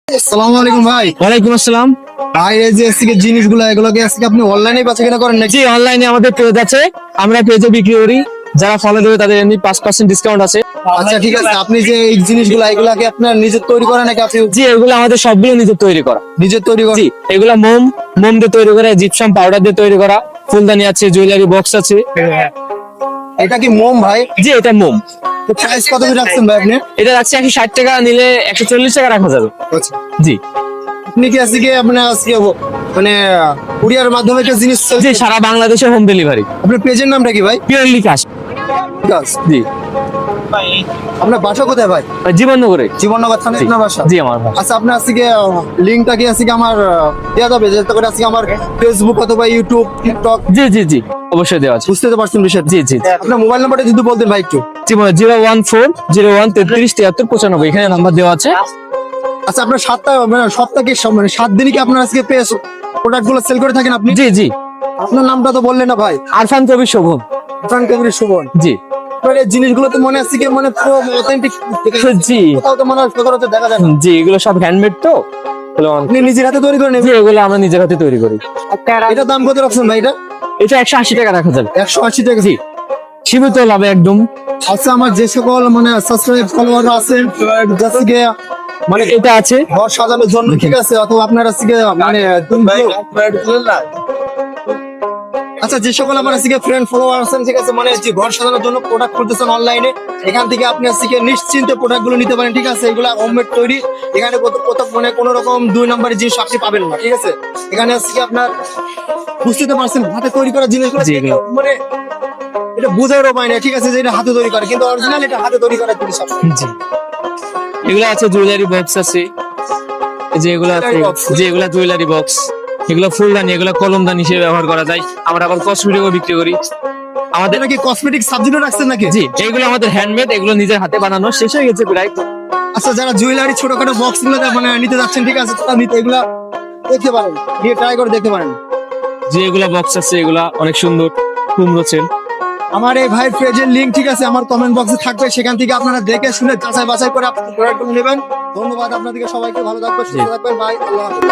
আসসালামু আলাইকুম ভাই। ওয়ালাইকুম আসসালাম। ভাই এই যে আজকে জিনিসগুলো এগুলোকে আজকে আপনি অনলাইনে বেচা কেনা করেন নাকি? জি, অনলাইনে আমাদের পেজ আছে, আমরা পেজে বিক্রি করি। যারা ফলো দেবে তাদের এমনি 5% ডিসকাউন্ট আছে। আচ্ছা ঠিক আছে, আপনি যে এই জিনিসগুলো এগুলাকে আপনার নিজের তৈরি করেন নাকি আপনি জি, এগুলো আমাদের সবগুলো নিজের তৈরি করা। নিজের তৈরি করেন? জি, এগুলা মোম দিয়ে তৈরি করা, জিপসাম পাউডার দিয়ে তৈরি করা, ফুলদানি আছে, জুয়েলারি বক্স আছে। এটা কি মোম ভাই? জি, এটা মোম। তো প্রাইস কত করে রাখছেন ভাই আপনি? এটা রাখছি 160 টাকা, নিলে 140 টাকা রাখা যাবে। আচ্ছা, জি আপনি কি আজকে মানে আজকে মানে কুরিয়ার মাধ্যমে কি জিনিস জি, সারা বাংলাদেশে হোম ডেলিভারি। আপনার পেজের নামটা কি ভাই? পিওরলি কাশ। জি, আপনার বাসা কোথায় ভাই? জীবননগরে। জীবননগর থানায় আপনার বাসা? জি, আমার বাসা। আচ্ছা, আপনার আজকে লিঙ্কটা কি আজকে আমার দেওয়া যাবে, যাতে করে আজকে আমার ফেসবুক অথবা ইউটিউব টিকটক? জি জি জি, অবশ্যই দেওয়া আছে। বুঝতে তো পারছেন বিষয়টা? জি জি। আপনার মোবাইল নাম্বারটা যদি বলতেন ভাই একটু। 01401337395, এখানে নাম্বার দেওয়া আছে। আচ্ছা, আপনার সপ্তাহে মানে 7 দিনই কি আপনার আজকে পেজ প্রোডাক্ট গুলো সেল করে থাকেন আপনি? জি জি। আপনার নামটা তো বললেন না ভাই। আরফান কবির শোভন। আফরান কবির সুমন। জি আপনার এই জিনিসগুলো তো মনে হচ্ছে কি মানে পুরো অথেন্টিক। জি কোথাও তো মনে হয় সচরাচর দেখা যায় না। জি, এগুলো সব হ্যান্ডমেড তো। আপনি নিজের হাতে তৈরি করে জি, নেবেন? এগুলো আমরা নিজের হাতে তৈরি করি। এটা দাম কত রাখছেন ভাই এটা? এটা 180 টাকা রাখা যাবে। 180 টাকা? জি, সীমিত লাভে একদম। আচ্ছা, আমার যে সকল মানে সাবস্ক্রাইব ফলোয়ার আছেন যাচ্ছে গিয়ে মানে এটা আছে। ঘর সাজানোর জন্য, ঠিক আছে, অথবা আপনার আজকে মানে আচ্ছা, যে সকল আমার আজকে ফ্রেন্ড ফলোয়ার আছেন, ঠিক আছে, মানে যে ঘর সাজানোর জন্য প্রোডাক্ট করতেছেন অনলাইনে, এখান থেকে আপনি আজকে নিশ্চিন্তে প্রোডাক্ট গুলো নিতে পারেন, ঠিক আছে। এগুলা হোমমেড তৈরি, এখানে প্রথম মানে কোনো রকম 2 নম্বরের জিনিস আপনি পাবেন না, ঠিক আছে। এখানে আজকে আপনার বুঝতে পারছেন হাতে তৈরি করা জিনিসগুলো জি, এগুলো। মানে এটা বুঝারও পায় না, ঠিক আছে, যে এটা হাতে তৈরি করে, কিন্তু অরিজিনাল এটা হাতে তৈরি করা জিনিস আপনার। জি, এগুলো আছে, জুয়েলারি বক্স আছে। এই যে এগুলো আছে, যে এগুলো জুয়েলারি বক্স, এগুলো ফুলদানি, এগুলো কলমদানি হিসেবে ব্যবহার করা যায়। আমরা আবার কসমেটিকও বিক্রি করি। আমাদের নাকি কসমেটিক সাবজেক্টও রাখছেন নাকি? জি, এগুলো আমাদের হ্যান্ডমেড, এগুলো নিজের হাতে বানানো। শেষ হয়ে গেছে প্রায়। আচ্ছা, যারা জুয়েলারি ছোটখাটো বক্স গুলো মানে নিতে যাচ্ছেন, ঠিক আছে, তারা নিতে এগুলা দেখতে পারেন, গিয়ে ট্রাই করে দেখতে পারেন। যে এগুলা বক্স আছে, এগুলা অনেক সুন্দর, কুমড়ো চেন। আমার এই ভাই পেজের লিংক, ঠিক আছে, আমার কমেন্ট বক্সে থাকবে, সেখান থেকে আপনারা দেখে শুনে যাচাই বাছাই করে আপনার প্রোডাক্টগুলো নেবেন। ধন্যবাদ আপনাদেরকে সবাইকে, ভালো থাকবেন, সুস্থ থাকবেন, বাই, আল্লাহ হাফেজ।